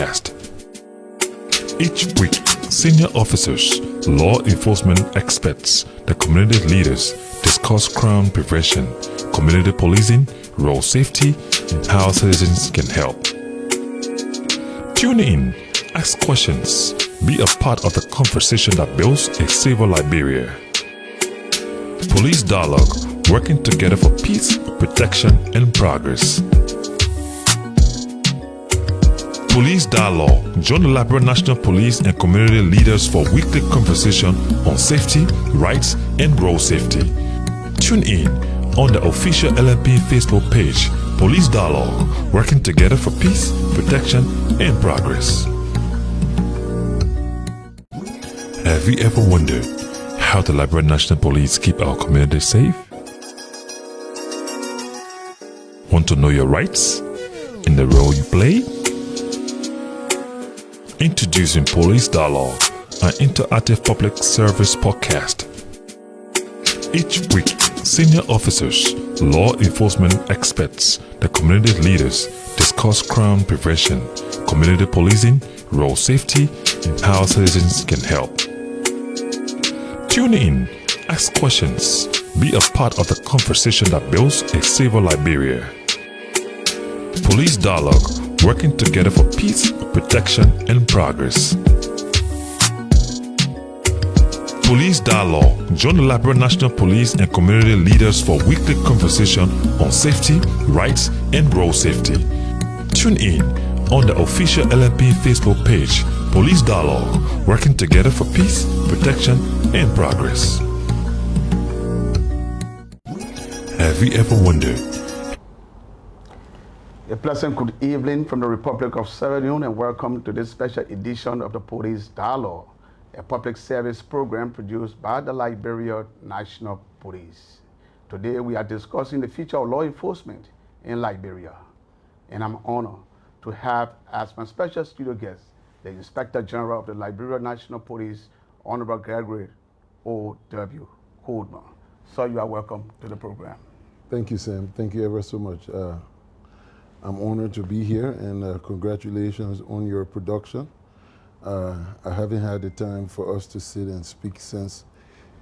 podcast. Each week, senior officers, law enforcement experts, the community leaders discuss crime prevention, community policing, road safety, and how citizens can help. Tune in, ask questions, be a part of the conversation that builds a safer Liberia. Police Dialogue, working together for peace, protection, and progress. Police Dialogue, join the Liberian National Police and community leaders for weekly conversation on safety, rights, and road safety. Tune in on the official LNP Facebook page, Police Dialogue, working together for peace, protection, and progress. Have you ever wondered how the Liberian National Police keep our community safe? Want to know your rights and the role you play? Introducing Police Dialogue, an interactive public service podcast. Each week, senior officers, law enforcement experts, the community leaders discuss crime prevention, community policing, road safety, and how citizens can help. Tune in, ask questions, be a part of the conversation that builds a safer Liberia. Police Dialogue, working together for peace, protection, and progress. Police Dialogue, join the Liberian National Police and community leaders for weekly conversation on safety, rights, and road safety. Tune in on the official LNP Facebook page, Police Dialogue, working together for peace, protection, and progress. Have you ever wondered? A pleasant good evening from the Republic of Sierra Leone, and welcome to this special edition of the Police Dialogue, a public service program produced by the Liberian National Police. Today we are discussing the future of law enforcement in Liberia, and I'm honored to have as my special studio guest the Inspector General of the Liberian National Police, Honorable Gregory O W Coleman. So you are welcome to the program. Thank you, Sam. Thank you ever so much. I'm honored to be here, and congratulations on your production. I haven't had the time for us to sit and speak since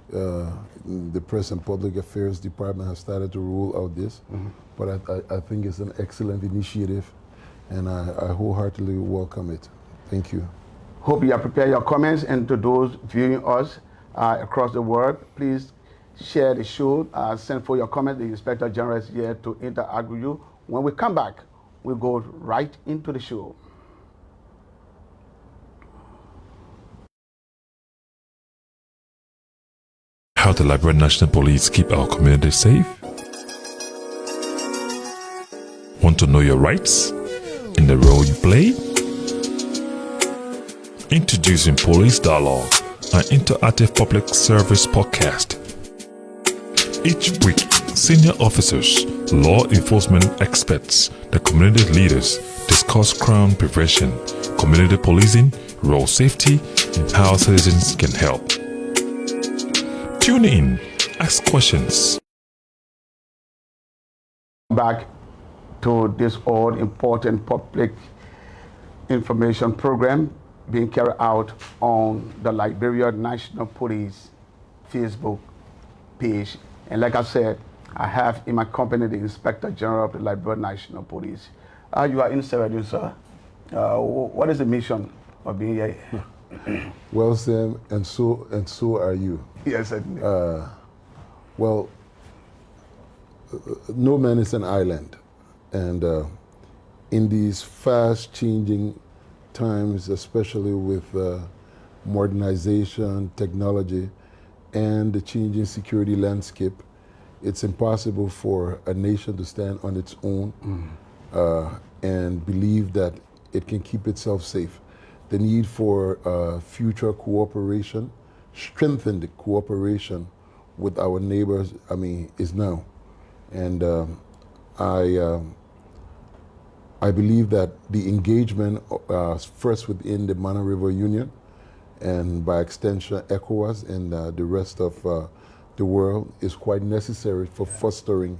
the Press and Public Affairs Department has started to roll out this, but I think it's an excellent initiative, and I wholeheartedly welcome it. Thank you. Hope you have prepared your comments, and to those viewing us across the world, please share the show, send for your comments. The Inspector General is here to interact with you. When we come back, we'll go right into the show. How the Liberian National Police keep our community safe? Want to know your rights and the role you play? Introducing Police Dialogue, an interactive public service podcast. Each week, senior officers, law enforcement experts, the community leaders discuss crime prevention, community policing, road safety, and how citizens can help. Tune in, ask questions. Back to this all important public information program being carried out on the Liberian National Police Facebook page. And like I said, I have in my company the Inspector General of the Liberian National Police. You are in Sierra Leone, sir. What is the mission of being here? Well, Sam, and so are you. Yes, certainly. Well, no man is an island, and in these fast-changing times, especially with modernization, technology, and the changing security landscape, it's impossible for a nation to stand on its own and believe that it can keep itself safe. The need for future cooperation, strengthened cooperation with our neighbors, is now. And I believe that the engagement first within the Mana River Union, and by extension ECOWAS and the rest of the world, is quite necessary for fostering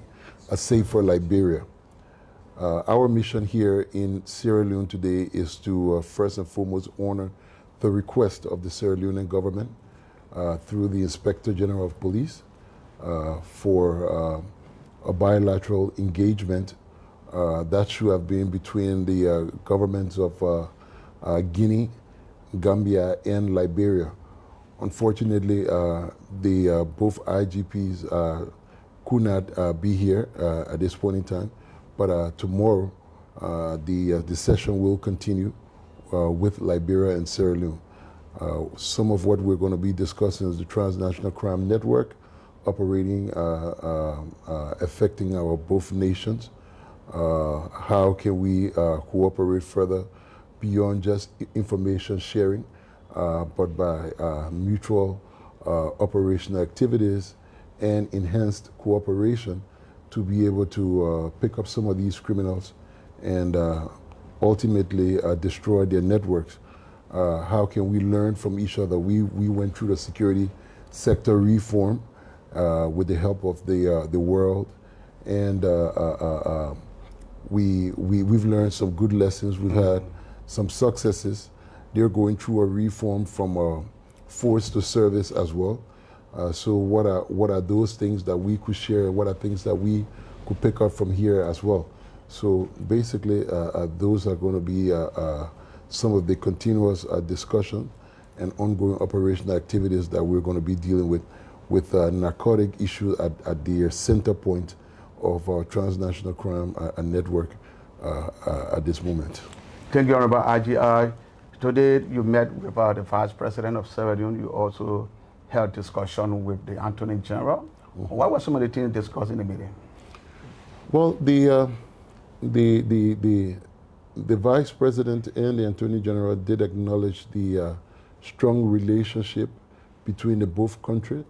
a safer Liberia. Our mission here in Sierra Leone today is to first and foremost honor the request of the Sierra Leonean government through the Inspector General of Police for a bilateral engagement that should have been between the governments of Guinea, Gambia, and Liberia. Unfortunately, both IGPs could not be here at this point in time, but tomorrow the session will continue with Liberia and Sierra Leone. Some of what we're going to be discussing is the transnational crime network operating, affecting our both nations. How can we cooperate further beyond just information sharing, but by mutual operational activities and enhanced cooperation to be able to pick up some of these criminals and ultimately destroy their networks. How can we learn from each other? We went through the security sector reform with the help of the world, and we've learned some good lessons. We've had some successes. They're going through a reform from force to service as well. So what are those things that we could share? What are things that we could pick up from here as well? So basically, those are going to be some of the continuous discussion and ongoing operational activities that we're going to be dealing with narcotic issues at the center point of our transnational crime network at this moment. Thank you, Honorable IGI. Today you met with the Vice President of Sierra Leone. You also held discussion with the Attorney General. Mm-hmm. What were some of the things discussed in the meeting? Well, the Vice President and the Attorney General did acknowledge the strong relationship between the both countries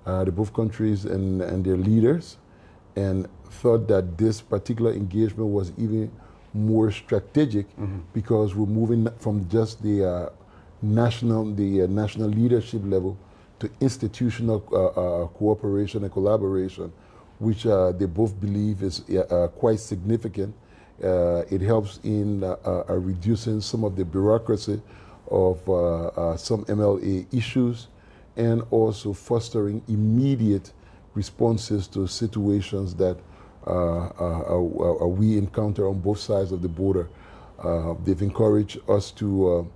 and their leaders, and thought that this particular engagement was even more strategic because we're moving from just the national leadership level to institutional cooperation and collaboration, which they both believe is quite significant. It helps in reducing some of the bureaucracy of some MLA issues, and also fostering immediate responses to situations that we encounter on both sides of the border. They've encouraged us to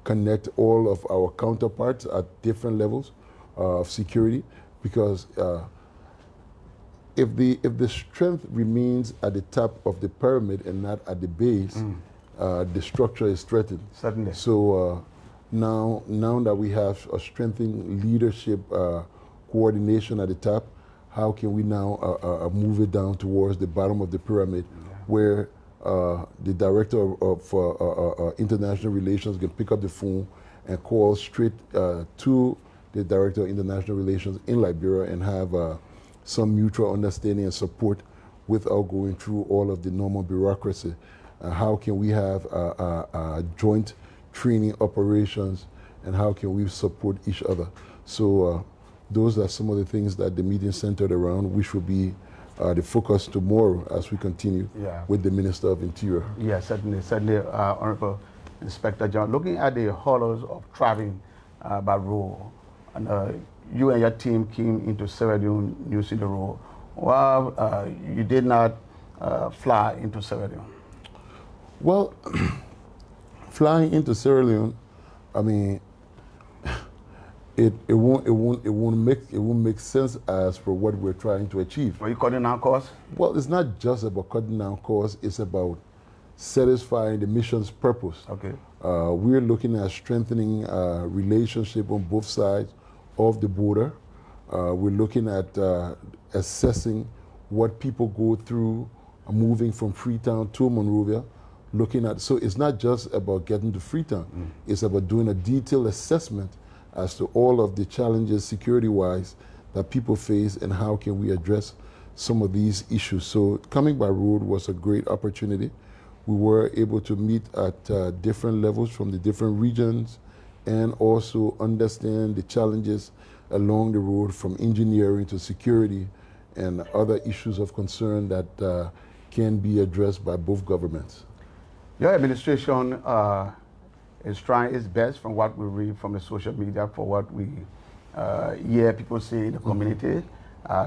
connect all of our counterparts at different levels of security, because if the strength remains at the top of the pyramid and not at the base, the structure is threatened. Certainly. So now that we have a strengthened leadership coordination at the top, how can we now move it down towards the bottom of the pyramid, where the director of international relations can pick up the phone and call straight to the director of international relations in Liberia and have some mutual understanding and support without going through all of the normal bureaucracy. How can we have joint training operations, and how can we support each other? So those are some of the things that the meeting centered around, which will be the focus tomorrow as we continue with the Minister of Interior. Yes, certainly, Honorable Inspector General. Looking at the horrors of traveling by road, and you and your team came into Sierra Leone using the road. Well, you did not fly into Sierra Leone. Well, flying into Sierra Leone, I mean, it won't make sense as for what we're trying to achieve. Are you cutting down costs? Well, it's not just about cutting down costs. It's about satisfying the mission's purpose. Okay. We're looking at strengthening relationship on both sides of the border. We're looking at assessing what people go through moving from Freetown to Monrovia. So it's not just about getting to Freetown. It's about doing a detailed assessment as to all of the challenges security-wise that people face, and how can we address some of these issues. So coming by road was a great opportunity. We were able to meet at different levels from the different regions, and also understand the challenges along the road, from engineering to security and other issues of concern that can be addressed by both governments. Your administration is trying its best, from what we read from the social media, for what we hear people say in the community,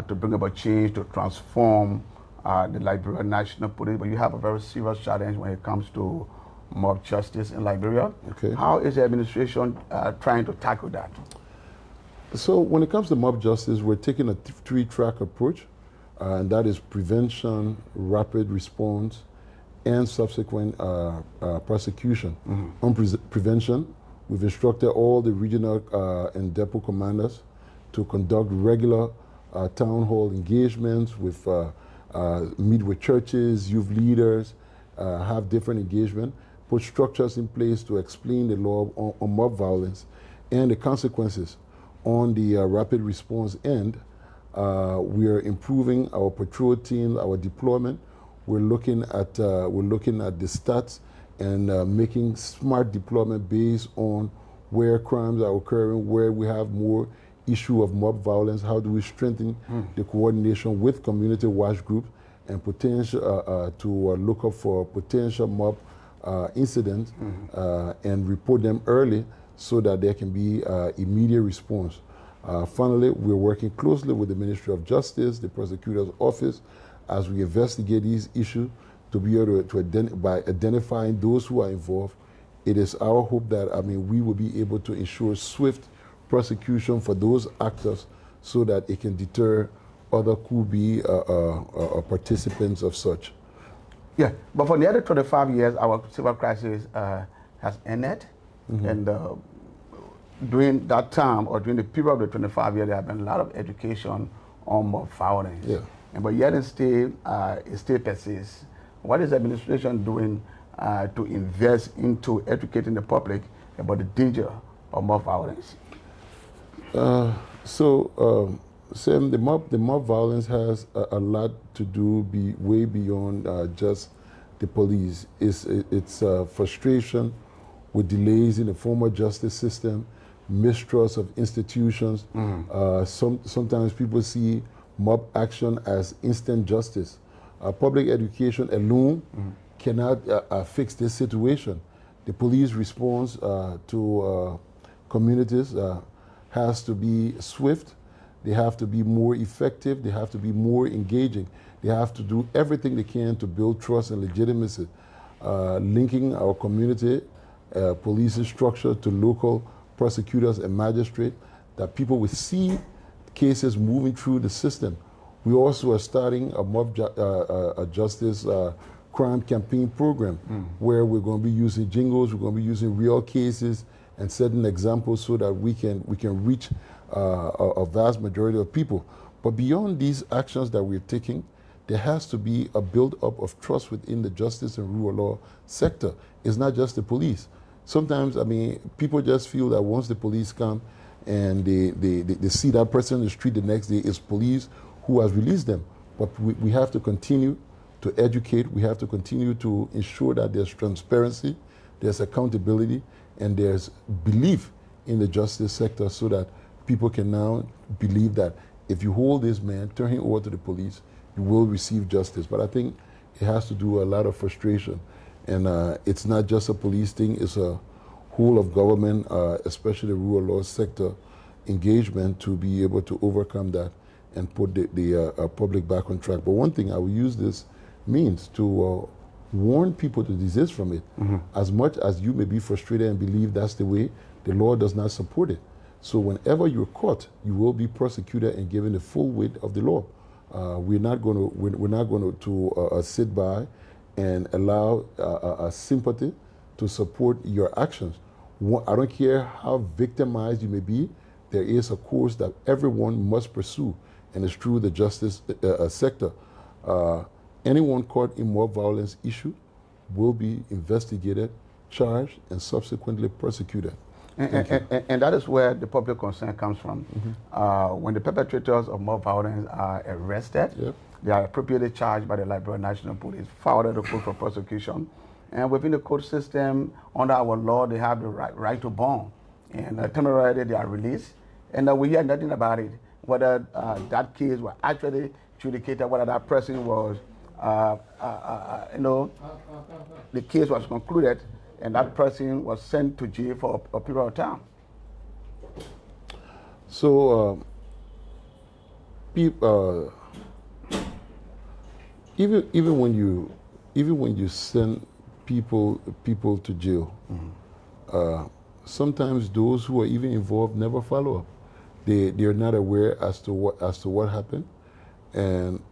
to bring about change, to transform the Liberian National Police. But you have a very serious challenge when it comes to mob justice in Liberia. Okay. How is the administration trying to tackle that? So when it comes to mob justice, we're taking a three-track approach, and that is prevention, rapid response, and subsequent prosecution. On prevention, we've instructed all the regional and depot commanders to conduct regular town hall engagements with, meet with churches, youth leaders, have different engagement, put structures in place to explain the law on mob violence and the consequences. On the rapid response end, we are improving our patrol team, our deployment. We're looking at the stats and making smart deployment based on where crimes are occurring, where we have more issue of mob violence. How do we strengthen the coordination with community watch groups and potential to look up for potential mob incidents and report them early, so that there can be immediate response. Finally, we're working closely with the Ministry of Justice, the Prosecutor's Office, as we investigate these issues, to be able to by identifying those who are involved. It is our hope that, we will be able to ensure swift prosecution for those actors, so that it can deter other could-be participants of such. Yeah, but for the other 25 years, our civil crisis has ended, and during that time, or during the period of the 25 years, there have been a lot of education on mob violence. Yeah. But yet it still persists. What is the administration doing to invest into educating the public about the danger of mob violence? Sam, the mob violence has a lot to do way beyond just the police. It's frustration with delays in the formal justice system, mistrust of institutions. Sometimes people see mob action as instant justice. Public education alone cannot fix this situation. The police response to communities has to be swift. They have to be more effective. They have to be more engaging. They have to do everything they can to build trust and legitimacy, linking our community police structure to local prosecutors and magistrates, that people will see cases moving through the system. We also are starting a mob justice crime campaign program, where we're going to be using jingles, we're going to be using real cases and setting examples, so that we can reach a vast majority of people. But beyond these actions that we're taking, there has to be a build-up of trust within the justice and rule of law sector. It's not just the police. Sometimes, people just feel that once the police come and they see that person in the street, the next day it's police who has released them. But we have to continue to educate. We have to continue to ensure that there's transparency, there's accountability, and there's belief in the justice sector, so that people can now believe that if you hold this man, turn him over to the police, you will receive justice. But I think it has to do a lot of frustration. And it's not just a police thing, it's a whole of government, especially the rule of law sector engagement, to be able to overcome that and put the public back on track. But one thing, I will use this means to warn people to desist from it. As much as you may be frustrated and believe that's the way, the law does not support it. So whenever you're caught, you will be prosecuted and given the full weight of the law. We're not going to sit by and allow a sympathy to support your actions. I don't care how victimized you may be, there is a course that everyone must pursue, and it's through the justice sector. Anyone caught in mob violence issue will be investigated, charged, and subsequently prosecuted. And that is where the public concern comes from. When the perpetrators of mob violence are arrested, they are appropriately charged by the Liberian National Police, forwarded to court for prosecution. And within the court system, under our law, they have the right to bond. And temporarily they are released. And we hear nothing about it, whether that case was actually adjudicated, whether that person was the case was concluded and that person was sent to jail for a period of time. So, even when you send people to jail, sometimes those who are even involved never follow up. They are not aware as to what happened, and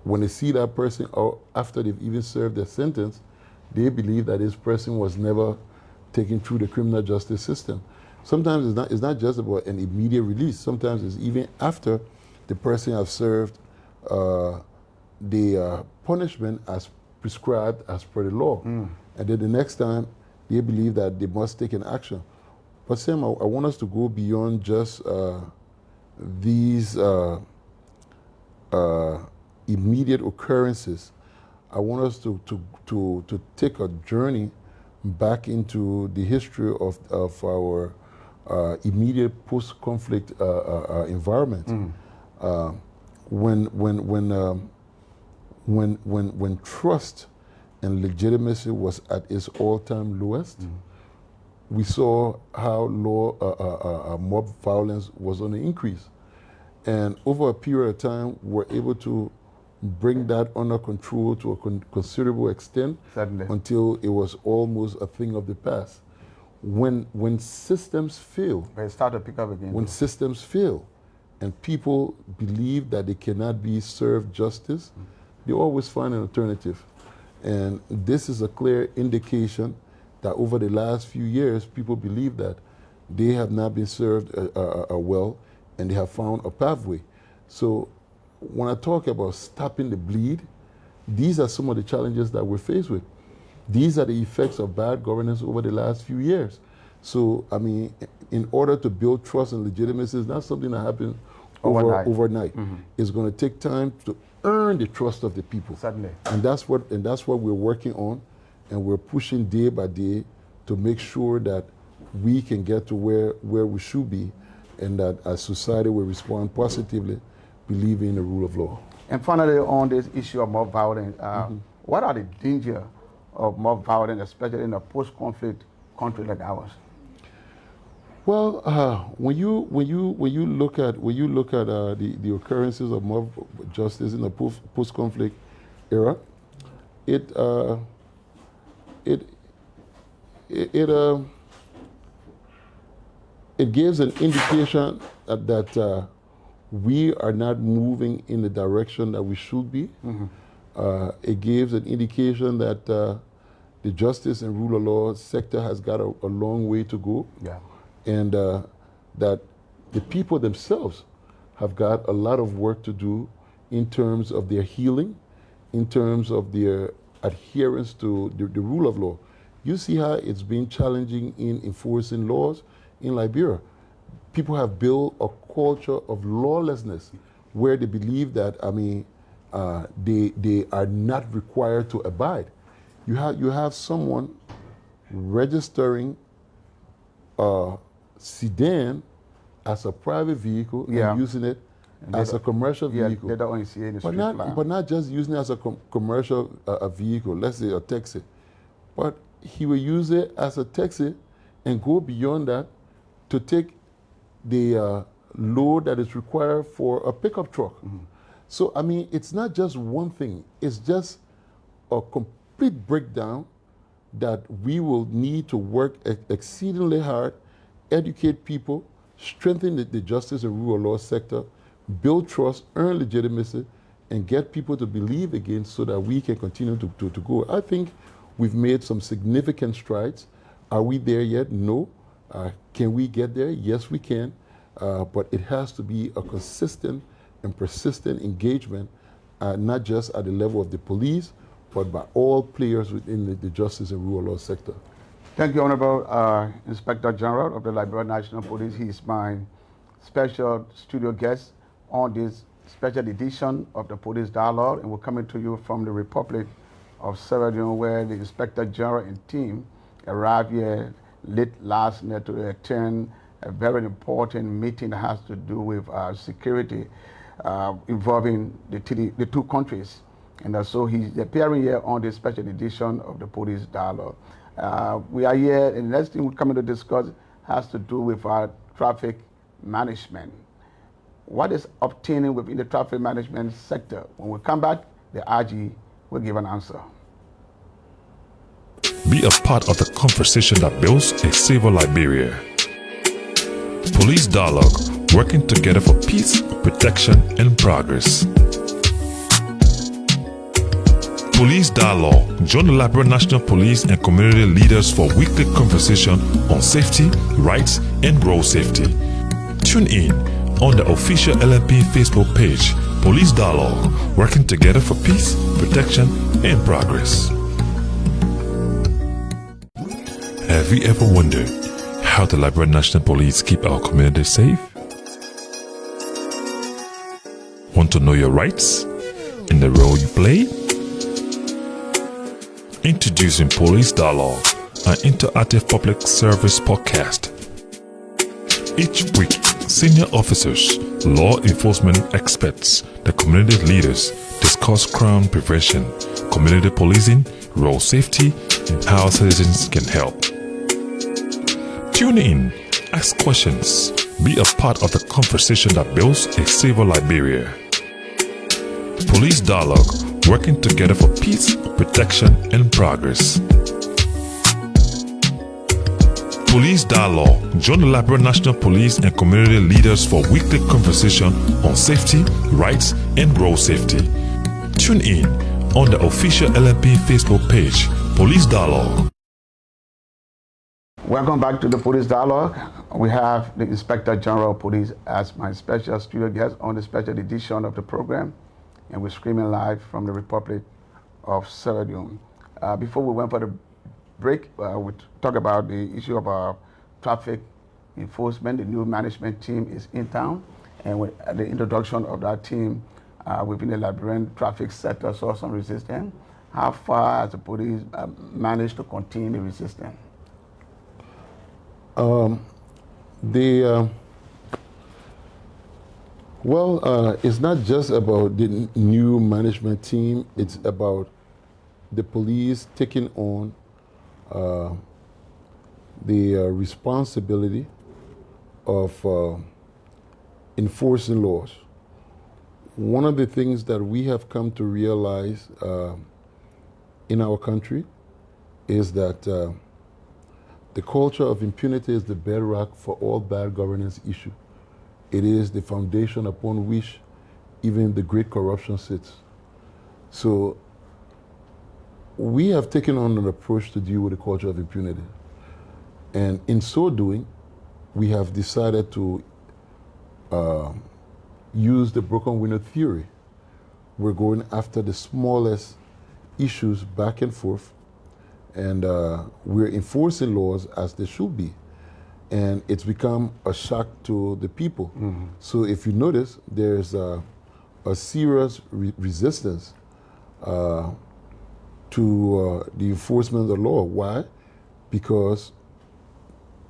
when they see that person out after they've even served their sentence, they believe that this person was never taken through the criminal justice system. Sometimes it's not just about an immediate release. Sometimes it's even after the person has served the punishment as prescribed as per the law. And then the next time, they believe that they must take an action. But Sam, I want us to go beyond just these immediate occurrences. I want us to take a journey back into the history of our immediate post-conflict environment. When trust and legitimacy was at its all-time lowest, we saw how mob violence was on the increase. And over a period of time, we were able to bring that under control to a considerable extent. Certainly. Until it was almost a thing of the past. When systems fail, They start to pick up again. when systems fail and people believe that they cannot be served justice, they always find an alternative. And this is a clear indication that over the last few years, people believe that they have not been served well and they have found a pathway. So when I talk about stopping the bleed, these are some of the challenges that we're faced with. These are the effects of bad governance over the last few years. So, I mean, in order to build trust and legitimacy, it's not something that happens overnight. It's going to take time to earn the trust of the people. Certainly. And that's what we're working on, and we're pushing day by day to make sure that we can get to where we should be, and that as society will respond positively, believing in the rule of law. And finally, on this issue of mob violence, what are the dangers of mob violence, especially in a post-conflict country like ours? Well, when you look at the occurrences of mob justice in the post-conflict era, it gives an indication that we are not moving in the direction that we should be. It gives an indication that the justice and rule of law sector has got a long way to go. Yeah. And that the people themselves have got a lot of work to do in terms of their healing, in terms of their adherence to the rule of law. You see how it's been challenging in enforcing laws in Liberia. People have built a culture of lawlessness where they believe that, they are not required to abide. You have someone registering a sedan as a private vehicle and using it as a commercial vehicle. They don't only see any street But not just using it as a commercial vehicle, let's say a taxi. But he will use it as a taxi and go beyond that to take the load that is required for a pickup truck. So, I mean, it's not just one thing. It's just a complete breakdown that we will need to work exceedingly hard, educate people, strengthen the justice and rule of law sector, build trust, earn legitimacy, and get people to believe again so that we can continue to go. I think we've made some significant strides. Are we there yet? No. Can we get there? Yes, we can. But it has to be a consistent and persistent engagement, not just at the level of the police, but by all players within the justice and rule of law sector. Thank you, Honorable Inspector General of the Liberian National Police. He is my special studio guest on this special edition of the Police Dialogue, and we're coming to you from the Republic of Sierra Leone, where the Inspector General and team arrived here late last night to attend a very important meeting that has to do with security involving the two countries. And so he's appearing here on this special edition of the Police Dialogue. We are here, and the next thing we're coming to discuss has to do with our traffic management. What is obtaining within the traffic management sector? When we come back, the RG will give an answer. Be a part of the conversation that builds a safer Liberia. Police Dialogue, working together for peace, protection, and progress. Police Dialogue, join the Liberian National Police and community leaders for weekly conversation on safety, rights, and road safety. Tune in on the official LNP Facebook page, Police Dialogue, working together for peace, protection, and progress. Have you ever wondered how the Liberian National Police keep our community safe? Want to know your rights and the role you play? Introducing Police Dialogue, an interactive public service podcast. Each week, senior officers, law enforcement experts, the community leaders discuss crime prevention, community policing, road safety, and how citizens can help. Tune in, ask questions, be a part of the conversation that builds a safer Liberia. Police Dialogue, working together for peace, protection, and progress. Police Dialogue, join the Liberian National Police and community leaders for weekly conversation on safety, rights, and road safety. Tune in on the official LNP Facebook page, Police Dialogue. Welcome back to the Police Dialogue. We have the Inspector General of Police as my special studio guest on the special edition of the program, and we're streaming live from the Republic of Sierra Leone. Before we went for the break, we talked about the issue of traffic enforcement. The new management team is in town, and with the introduction of that team within the Liberian traffic sector saw some resistance. How far has the police managed to contain the resistance? It's not just about the new management team, it's about the police taking on the responsibility of enforcing laws. One of the things that we have come to realize in our country is that the culture of impunity is the bedrock for all bad governance issues. It is the foundation upon which even the great corruption sits. So we have taken on an approach to deal with the culture of impunity. And in so doing, we have decided to use the broken window theory. We're going after the smallest issues back and forth, and we're enforcing laws as they should be. And it's become a shock to the people. Mm-hmm. So if you notice, there's a serious resistance to the enforcement of the law. Why? Because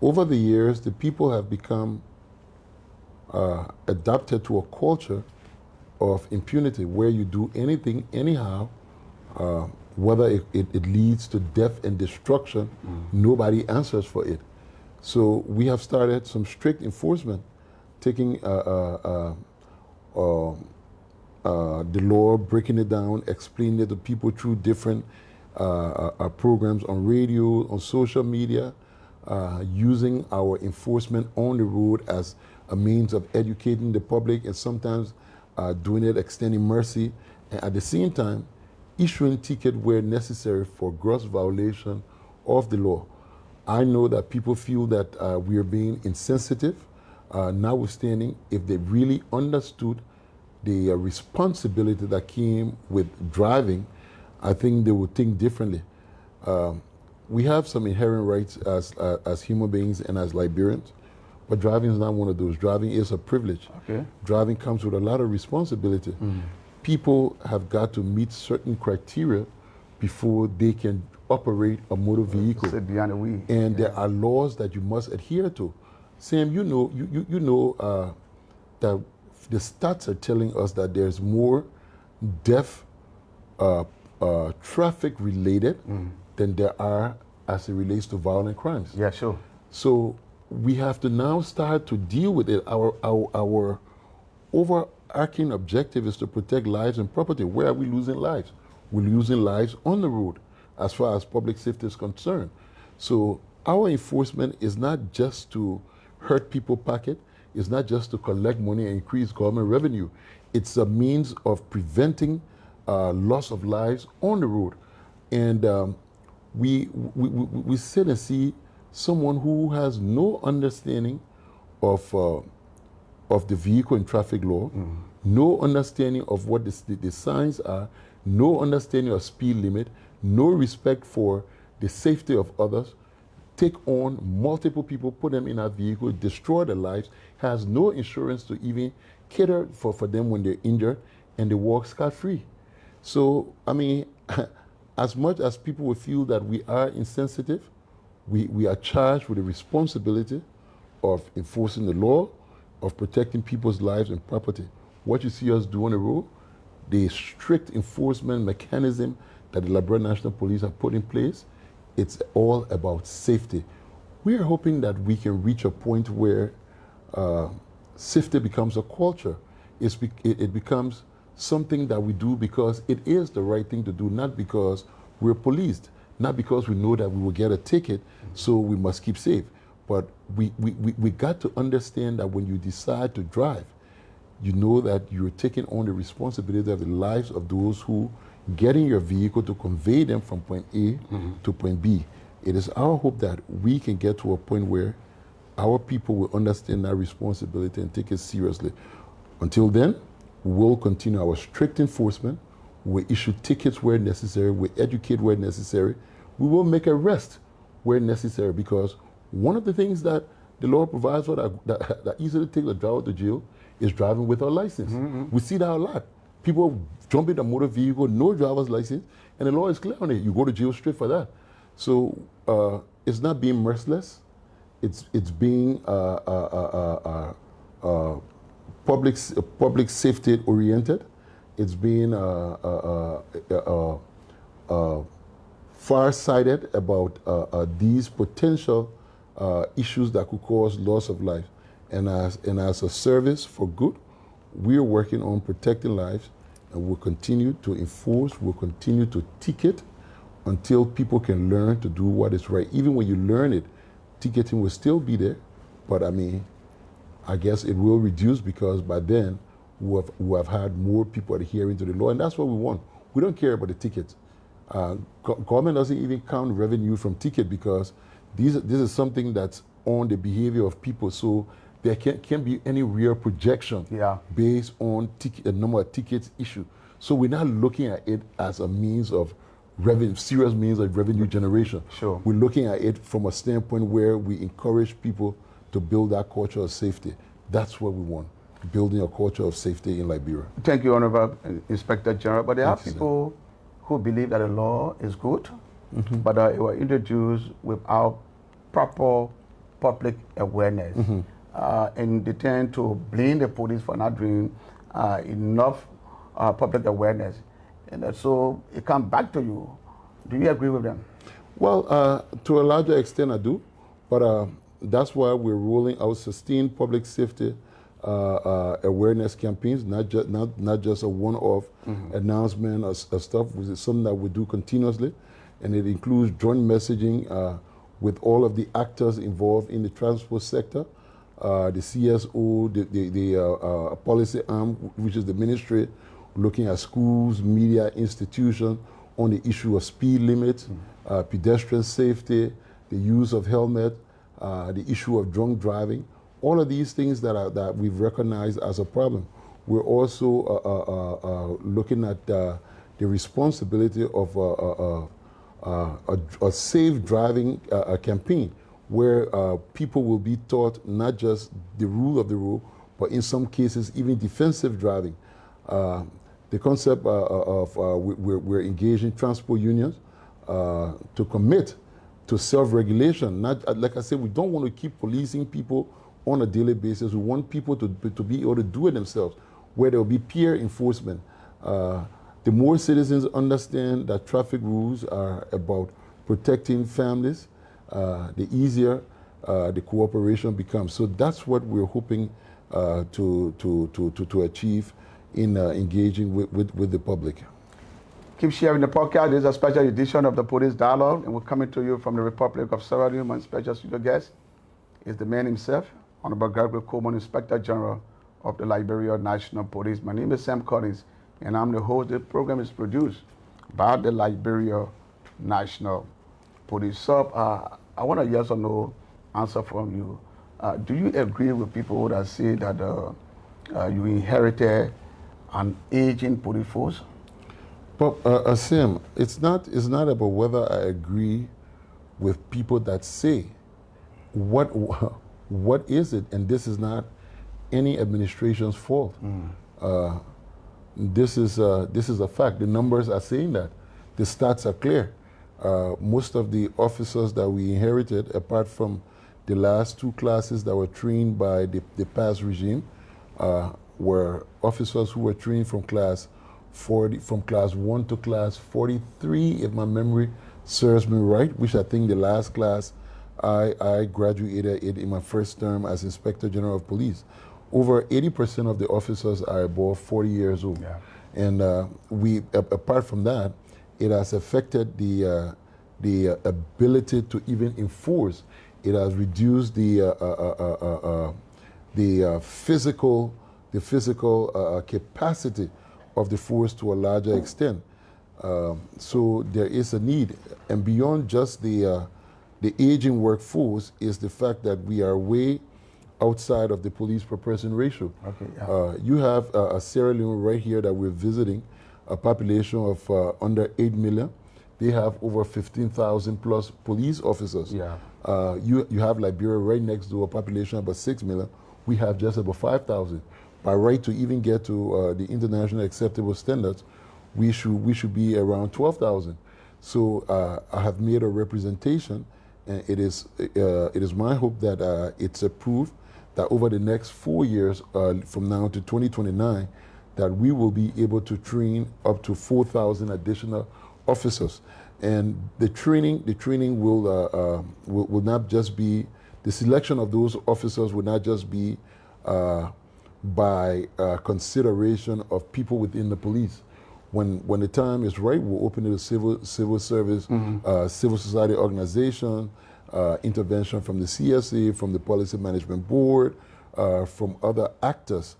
over the years, the people have become adapted to a culture of impunity where you do anything anyhow, whether it leads to death and destruction, nobody answers for it. So we have started some strict enforcement, taking the law, breaking it down, explaining it to people through different programs on radio, on social media, using our enforcement on the road as a means of educating the public, and sometimes doing it, extending mercy, and at the same time, issuing tickets where necessary for gross violation of the law. I know that people feel that we are being insensitive, notwithstanding, if they really understood the responsibility that came with driving, I think they would think differently. We have some inherent rights as human beings and as Liberians, but driving is not one of those. Driving is a privilege. Okay. Driving comes with a lot of responsibility. Mm. People have got to meet certain criteria before they can operate a motor vehicle. Beyond the wheel. And there are laws that you must adhere to. Sam, you know that the stats are telling us that there's more death traffic related than there are as it relates to violent crimes. Yeah, sure. So we have to now start to deal with it. Our overarching objective is to protect lives and property. Where are we losing lives? We're losing lives on the road as far as public safety is concerned. So our enforcement is not just to hurt people's pocket. It's not just to collect money and increase government revenue. It's a means of preventing loss of lives on the road. And we sit and see someone who has no understanding of the vehicle and traffic law, no understanding of what the signs are, no understanding of speed limit, no respect for the safety of others, take on multiple people, put them in a vehicle, destroy their lives, has no insurance to even cater for them when they're injured, and they walk scot-free. So, I mean, as much as people will feel that we are insensitive, we are charged with the responsibility of enforcing the law, of protecting people's lives and property. What you see us do on the road, the strict enforcement mechanism that the Liberian National Police have put in place, it's all about safety. We are hoping that we can reach a point where safety becomes a culture. It becomes something that we do because it is the right thing to do, not because we're policed, not because we know that we will get a ticket, so we must keep safe. But we got to understand that when you decide to drive, you know that you're taking on the responsibility of the lives of those who get in your vehicle to convey them from point A to point B. It is our hope that we can get to a point where our people will understand that responsibility and take it seriously. Until then, we'll continue our strict enforcement. We'll issue tickets where necessary. We'll educate where necessary. We will make arrests where necessary, because one of the things that the law provides for that easily takes a driver to jail is driving without license. We see that a lot. People jump in a motor vehicle, no driver's license, and the law is clear on it. You go to jail straight for that. So it's not being merciless. It's being public safety oriented. It's being far-sighted about these potential issues that could cause loss of life. And as a service for good, we are working on protecting lives, and we'll continue to enforce, we'll continue to ticket until people can learn to do what is right. Even when you learn it, ticketing will still be there, but I mean, I guess it will reduce, because by then we have had more people adhering to the law, and that's what we want. We don't care about the tickets. Government doesn't even count revenue from ticket, because this is something that's on the behavior of people, so there can't be any real projection based on the number of tickets issued. So we're not looking at it as a means of revenue, serious means of revenue generation. Sure. We're looking at it from a standpoint where we encourage people to build that culture of safety. That's what we want, building a culture of safety in Liberia. Thank you, Honorable Inspector General. But there are people who believe that the law is good, but it was introduced without proper public awareness. And they tend to blame the police for not doing enough public awareness. And so it comes back to you. Do you agree with them? Well, to a larger extent I do, but that's why we're rolling out sustained public safety awareness campaigns, not just a one-off announcement or stuff. It's something that we do continuously, and it includes joint messaging with all of the actors involved in the transport sector, the CSO, the policy arm, which is the ministry, looking at schools, media, institutions on the issue of speed limits, pedestrian safety, the use of helmet, the issue of drunk driving, all of these things that we've recognized as a problem. We're also looking at the responsibility of a safe driving campaign, where people will be taught not just the rule of the road, but in some cases even defensive driving. The concept of we're engaging transport unions to commit to self-regulation. Not, like I said, we don't want to keep policing people on a daily basis. We want people to be able to do it themselves, where there will be peer enforcement. the more citizens understand that traffic rules are about protecting families, the easier the cooperation becomes. So that's what we're hoping to achieve in engaging with the public. Keep sharing the podcast. This is a special edition of the Police Dialogue, and we're coming to you from the Republic of Sierra Leone. My special studio guest is the man himself, Honorable Gregory Coleman, Inspector General of the Liberian National Police. My name is Sam Collins, and I'm the host. The program is produced by the Liberian National Police. So I want a yes or no answer from you. Do you agree with people that say that you inherited an aging police force? But Sam, it's not about whether I agree with people that say what is it, and this is not any administration's fault. This is a fact. The numbers are saying that. The stats are clear. Most of the officers that we inherited, apart from the last two classes that were trained by the past regime, were officers who were trained from class 1 to class 43, if my memory serves me right, which I think the last class I graduated in my first term as Inspector General of Police. Over 80% of the officers are above 40 years old. Yeah. And apart from that, it has affected the ability to even enforce. It has reduced the physical capacity of the force to a larger extent. So there is a need, and beyond just the aging workforce is the fact that we are way outside of the police per person ratio. Okay, yeah. You have a Sierra Leone right here that we're visiting, a population of under 8 million. They have over 15,000 plus police officers. Yeah. You have Liberia right next door, a population of about 6 million. We have just about 5,000. By right to even get to the international acceptable standards, we should be around 12,000. So I have made a representation, and it is my hope that it's approved that over the next 4 years, from now to 2029, that we will be able to train up to 4,000 additional officers. And the training will not just be, the selection of those officers will not just be by consideration of people within the police. When the time is right, we'll open it to civil service, civil society organization, intervention from the CSA, from the Policy Management Board, from other actors,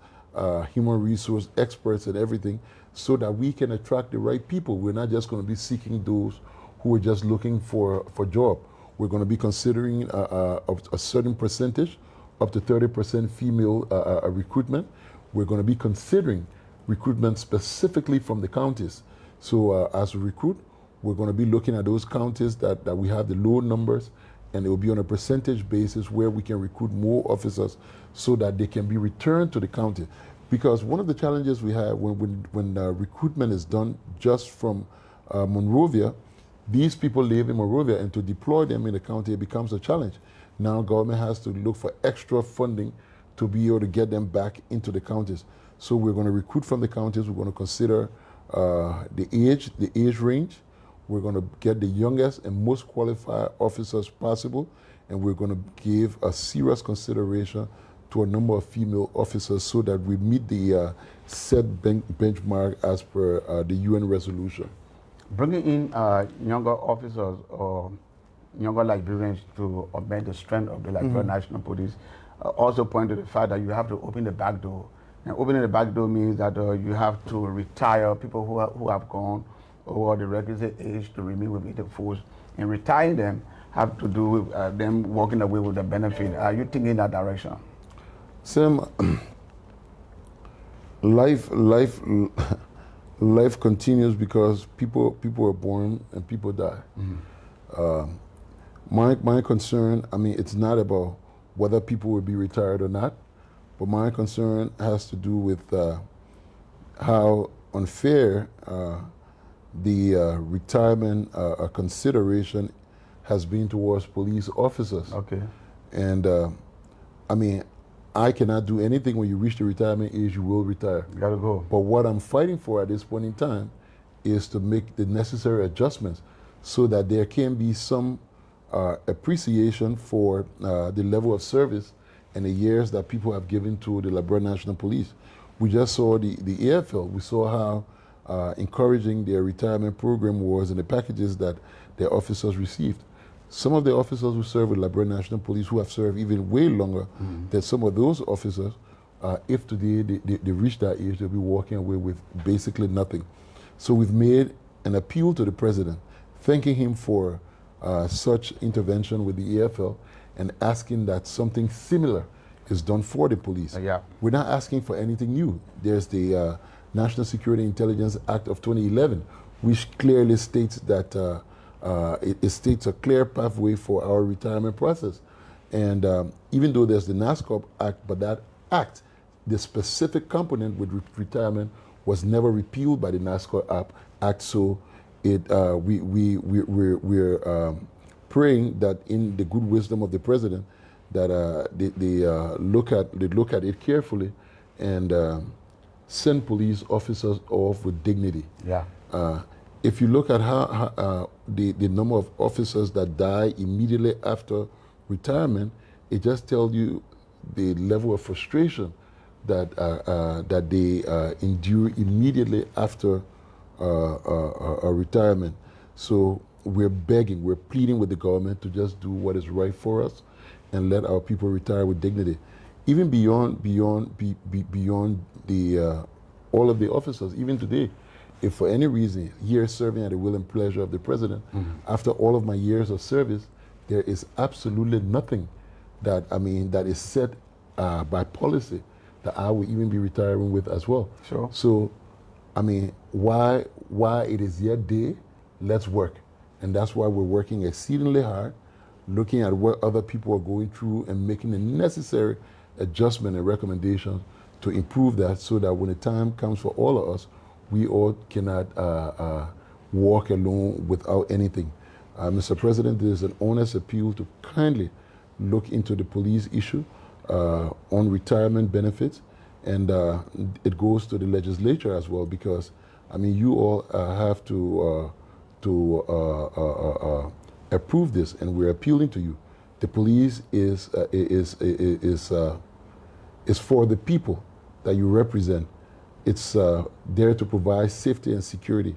human resource experts and everything, so that we can attract the right people. We're not just going to be seeking those who are just looking for a job. We're going to be considering a certain percentage, up to 30% female recruitment. We're going to be considering recruitment specifically from the counties. So as a recruit, we're going to be looking at those counties that we have the low numbers, and it will be on a percentage basis where we can recruit more officers so that they can be returned to the county. Because one of the challenges we have when recruitment is done just from Monrovia, these people live in Monrovia, and to deploy them in the county, it becomes a challenge. Now government has to look for extra funding to be able to get them back into the counties. So we're going to recruit from the counties. We're going to consider the age range. We're going to get the youngest and most qualified officers possible, and we're going to give a serious consideration to a number of female officers so that we meet the set benchmark as per the UN resolution. Bringing in younger officers or younger Liberians to augment the strength of the Liberian National Police also point to the fact that you have to open the back door. And opening the back door means that you have to retire people who have gone over the requisite age to remain within the force. And retiring them have to do with them walking away with the benefit. Are you thinking in that direction? Sam, life continues because people are born and people die. My concern, I mean, it's not about whether people will be retired or not, but my concern has to do with how unfair the retirement consideration has been towards police officers. Okay. And I mean, I cannot do anything. When you reach the retirement age, you will retire. You gotta go. But what I'm fighting for at this point in time is to make the necessary adjustments so that there can be some appreciation for the level of service and the years that people have given to the Liberian National Police. We just saw the AFL. We saw how encouraging their retirement program was and the packages that their officers received. Some of the officers who serve with Liberian National Police who have served even way longer than some of those officers, if today they reach that age, they'll be walking away with basically nothing. So we've made an appeal to the president, thanking him for such intervention with the AFL and asking that something similar is done for the police. Yeah. We're not asking for anything new. There's the National Security Intelligence Act of 2011, which clearly states that it states a clear pathway for our retirement process. And even though there's the NASCOP Act, but that act, the specific component with retirement was never repealed by the NASCOP Act. So we're praying that in the good wisdom of the president, that they look at it carefully and send police officers off with dignity. Yeah. If you look at how the number of officers that die immediately after retirement, it just tells you the level of frustration that that they endure immediately after a retirement. So we're begging, we're pleading with the government to just do what is right for us and let our people retire with dignity. Even beyond the all of the officers, even today, if for any reason here serving at the will and pleasure of the president, after all of my years of service, there is absolutely nothing that that is set by policy that I will even be retiring with as well. Sure. So, why it is yet day, let's work, and that's why we're working exceedingly hard, looking at what other people are going through and making the necessary adjustment and recommendations to improve that, so that when the time comes for all of us, we all cannot walk alone without anything. Mr. President, there is an honest appeal to kindly look into the police issue on retirement benefits, and it goes to the legislature as well, because you all have to approve this, and we're appealing to you. The police is for the people that you represent. It's there to provide safety and security.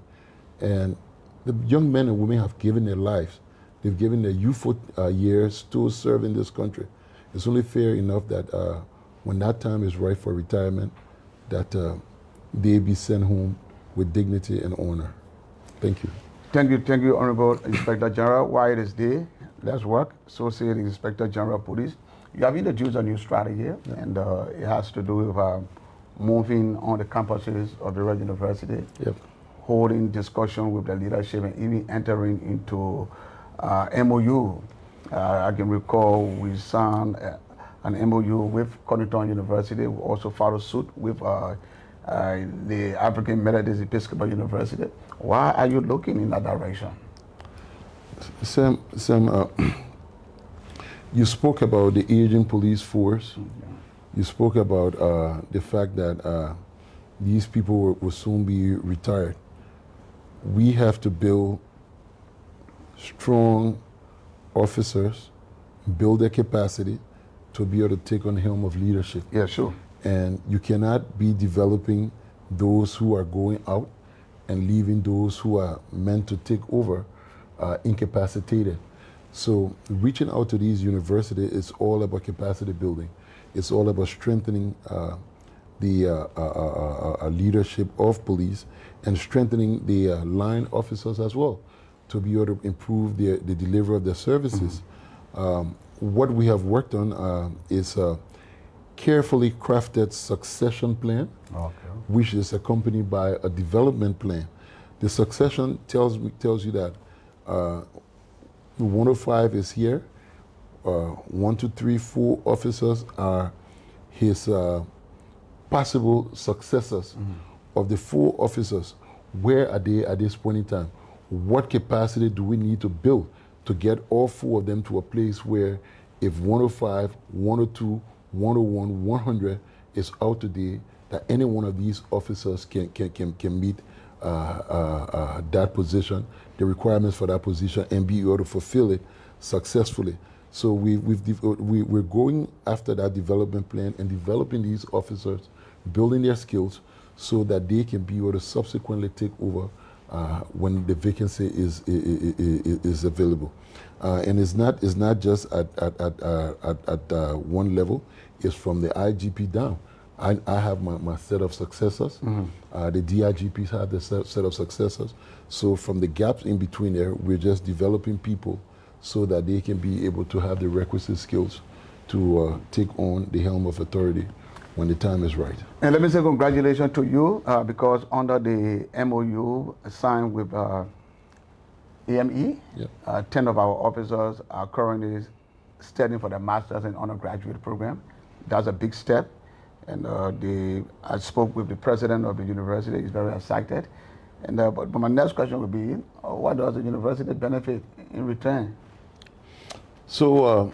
And the young men and women have given their lives. They've given their youthful years to serve in this country. It's only fair enough that when that time is right for retirement, that they be sent home with dignity and honor. Thank you. Thank you, Honorable Inspector General. While it is day, let's work. Associate Inspector General Police. You have introduced a new strategy, and it has to do with moving on the campuses of the Red University, holding discussion with the leadership, and even entering into MOU. I can recall we signed an MOU with Freetown University. We also followed suit with the African Methodist Episcopal University. Why are you looking in that direction? Sam, you spoke about the aging police force. You spoke about the fact that these people will soon be retired. We have to build strong officers, build their capacity to be able to take on the helm of leadership. Yeah, sure. And you cannot be developing those who are going out and leaving those who are meant to take over incapacitated. So reaching out to these universities is all about capacity building. It's all about strengthening the leadership of police and strengthening the line officers as well to be able to improve the delivery of their services. What we have worked on is a carefully crafted succession plan, which is accompanied by a development plan. The succession tells you that 105 is here. 1, 2, 3, 4 officers are his possible successors. Of the 4 officers, where are they at this point in time? What capacity do we need to build to get all 4 of them to a place where if 105, 102, 101, 100 is out today, that any one of these officers can meet that position, the requirements for that position, and be able to fulfill it successfully. So we're going after that development plan and developing these officers, building their skills so that they can be able to subsequently take over when the vacancy is available. And it's not just at one level, it's from the IGP down. I have my set of successors. The DIGPs have the set of successors. So from the gaps in between there, we're just developing people so that they can be able to have the requisite skills to take on the helm of authority when the time is right. And let me say congratulations to you because under the MOU signed with AME, 10 of our officers are currently studying for the master's and undergraduate program. That's a big step. And I spoke with the president of the university. He's very excited. And but my next question would be, what does the university benefit in return? So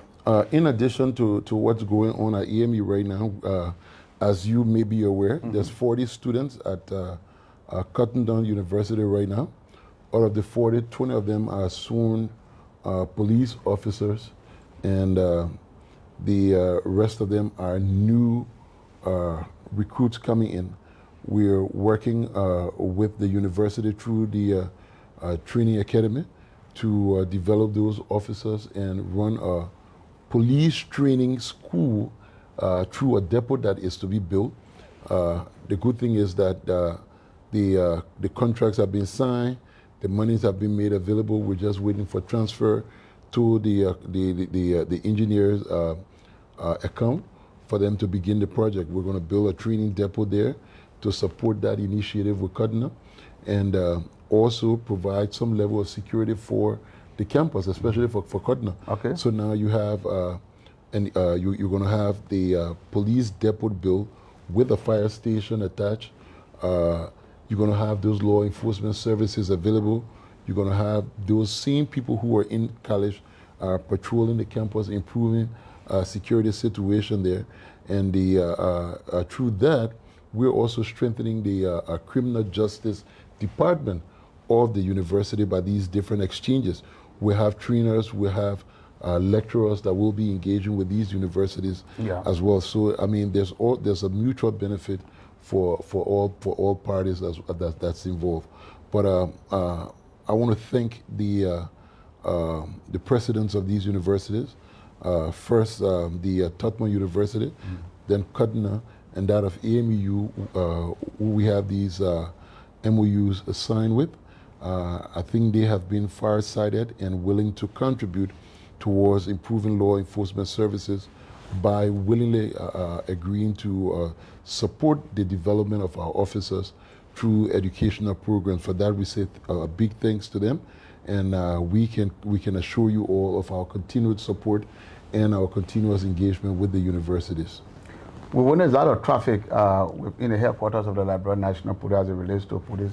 in addition to what's going on at EME right now, as you may be aware, there's 40 students at Cotton Down University right now. Out of the 40, 20 of them are sworn police officers, and the rest of them are new recruits coming in. We're working with the university through the training academy to develop those officers and run a police training school through a depot that is to be built. The good thing is that the contracts have been signed, the monies have been made available. We're just waiting for transfer to the engineers' account for them to begin the project. We're going to build a training depot there to support that initiative with Kaduna, and also provide some level of security for the campus, especially for Kaduna. Okay. So now you have, you're going to have the police depot built with a fire station attached. You're going to have those law enforcement services available. You're going to have those same people who are in college patrolling the campus, improving security situation there. And through that, we're also strengthening the criminal justice department of the university by these different exchanges. We have trainers, we have lecturers that will be engaging with these universities as well. So I mean, there's a mutual benefit for all parties that's involved. But I want to thank the presidents of these universities. First, the Tottenham University, then Kaduna, and that of AMU, who we have these MOUs signed with. I think they have been far-sighted and willing to contribute towards improving law enforcement services by willingly agreeing to support the development of our officers through educational programs. For that, we say a big thanks to them, and we can assure you all of our continued support and our continuous engagement with the universities. We witness a lot of traffic in the headquarters of the Liberian National Police as it relates to police,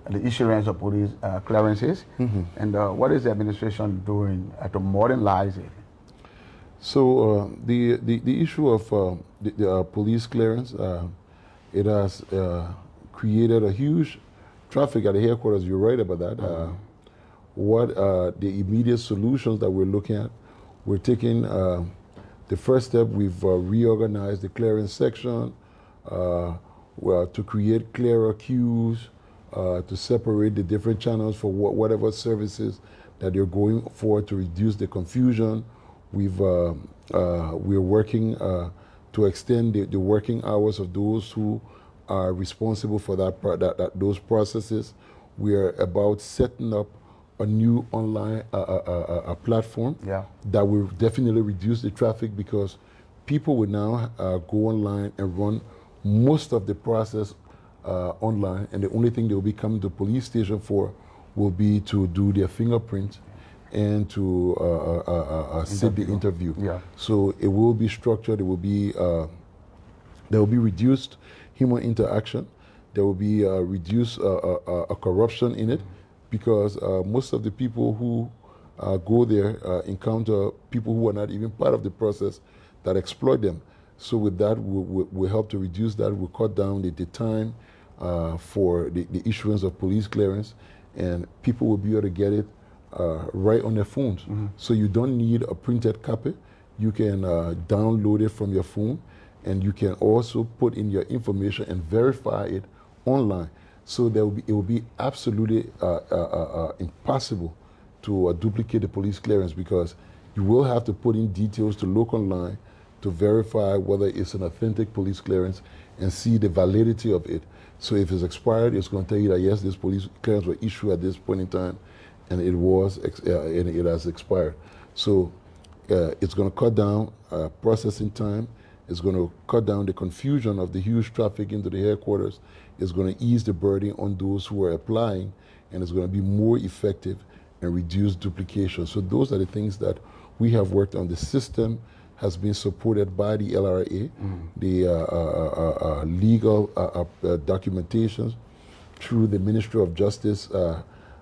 the issuance of police clearances. And what is the administration doing to modernize it? So the issue of the police clearance, it has created a huge traffic at the headquarters. You're right about that. What the immediate solutions that we're looking at, we're taking the first step. We've reorganized the clearance section to create clearer queues, to separate the different channels for whatever services that you're going for to reduce the confusion. We're working to extend the working hours of those who are responsible for those processes. We are about setting up a new online platform that will definitely reduce the traffic, because people will now go online and run most of the process online, and the only thing they will be coming to the police station for will be to do their fingerprint and to sit the interview. So it will be structured. It will be there will be reduced human interaction. There will be reduced corruption in it, because most of the people who go there encounter people who are not even part of the process that exploit them. So with that, we'll help to reduce that. We'll cut down the time for the issuance of police clearance, and people will be able to get it right on their phones. So you don't need a printed copy. You can download it from your phone, and you can also put in your information and verify it online. So it will be absolutely impossible to duplicate the police clearance, because you will have to put in details to look online to verify whether it's an authentic police clearance and see the validity of it. So if it's expired, it's going to tell you that yes, this police clearance was issued at this point in time, and it has expired. So it's going to cut down processing time. It's going to cut down the confusion of the huge traffic into the headquarters. It's going to ease the burden on those who are applying, and it's going to be more effective and reduce duplication. So those are the things that we have worked on. The system has been supported by the LRA, the legal documentations through the Ministry of Justice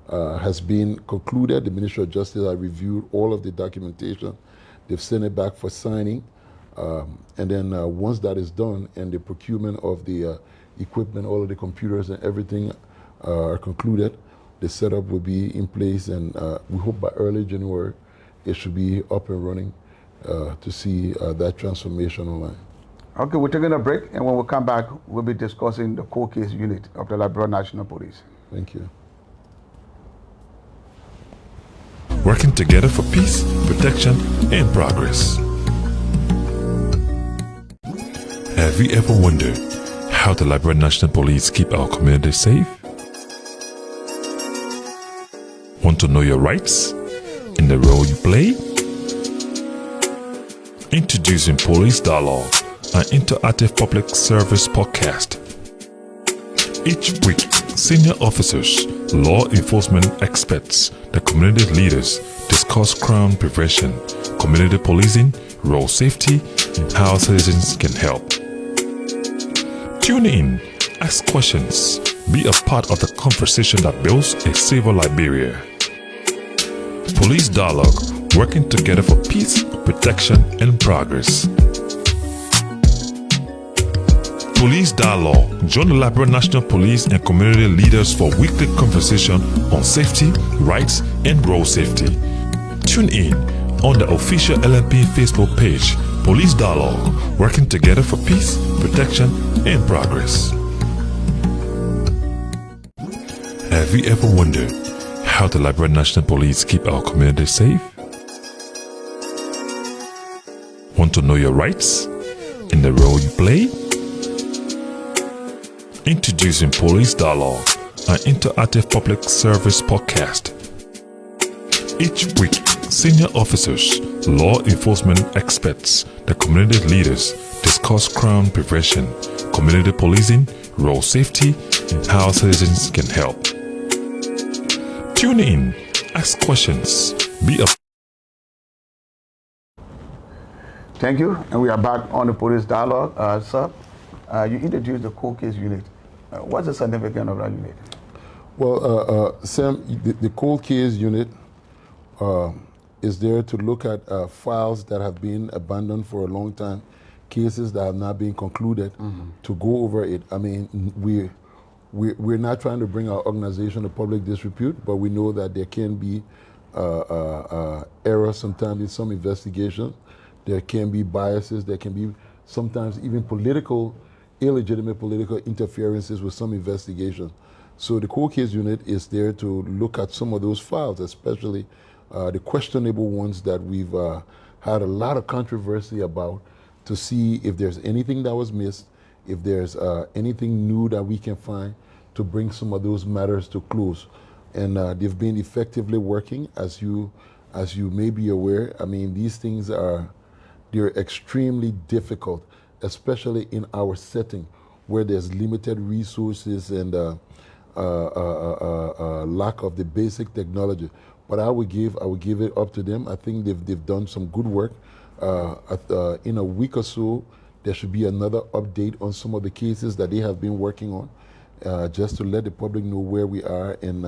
has been concluded. The Ministry of Justice has reviewed all of the documentation. They've sent it back for signing. And then once that is done and the procurement of the equipment, all of the computers and everything are concluded, the setup will be in place, and we hope by early January it should be up and running to see that transformation online. Okay, we're taking a break, and when we come back, we'll be discussing the cold case unit of the Liberia National Police. Thank you. Working together for peace, protection, and progress. Have you ever wondered how the Liberian National Police keep our community safe? Want to know your rights and the role you play? Introducing Police Dialogue, an interactive public service podcast. Each week, senior officers, law enforcement experts, the community leaders discuss crime prevention, community policing, road safety, and how citizens can help. Tune in, ask questions, be a part of the conversation that builds a safer Liberia. Police Dialogue, working together for peace, protection, and progress. Police Dialogue, join the Liberian National Police and community leaders for weekly conversation on safety, rights, and road safety. Tune in on the official LNP Facebook page, Police Dialogue, working together for peace, protection, and progress. Have you ever wondered how the Liberian National Police keep our community safe? Want to know your rights and the role you play? Introducing Police Dialogue, an interactive public service podcast. Each week, senior officers, law enforcement experts, the community leaders discuss crime prevention, community policing, road safety, and how citizens can help. Tune in, ask questions, be a... Thank you, and we are back on the Police Dialogue. Sir, you introduced the cold case unit. What's the significance of that unit? Well, Sam, the cold case unit is there to look at files that have been abandoned for a long time, cases that have not been concluded, to go over it. I mean, we're not trying to bring our organization to public disrepute, but we know that there can be errors sometimes in some investigations. There can be biases. There can be sometimes even illegitimate political interferences with some investigations. So the cold case unit is there to look at some of those files, especially the questionable ones that we've had a lot of controversy about, to see if there's anything that was missed, if there's anything new that we can find to bring some of those matters to close. And they've been effectively working, as you may be aware. I mean, these things they're extremely difficult, especially in our setting where there's limited resources and lack of the basic technology. But I would give it up to them. I think they've done some good work. In a week or so, there should be another update on some of the cases that they have been working on, just to let the public know where we are, and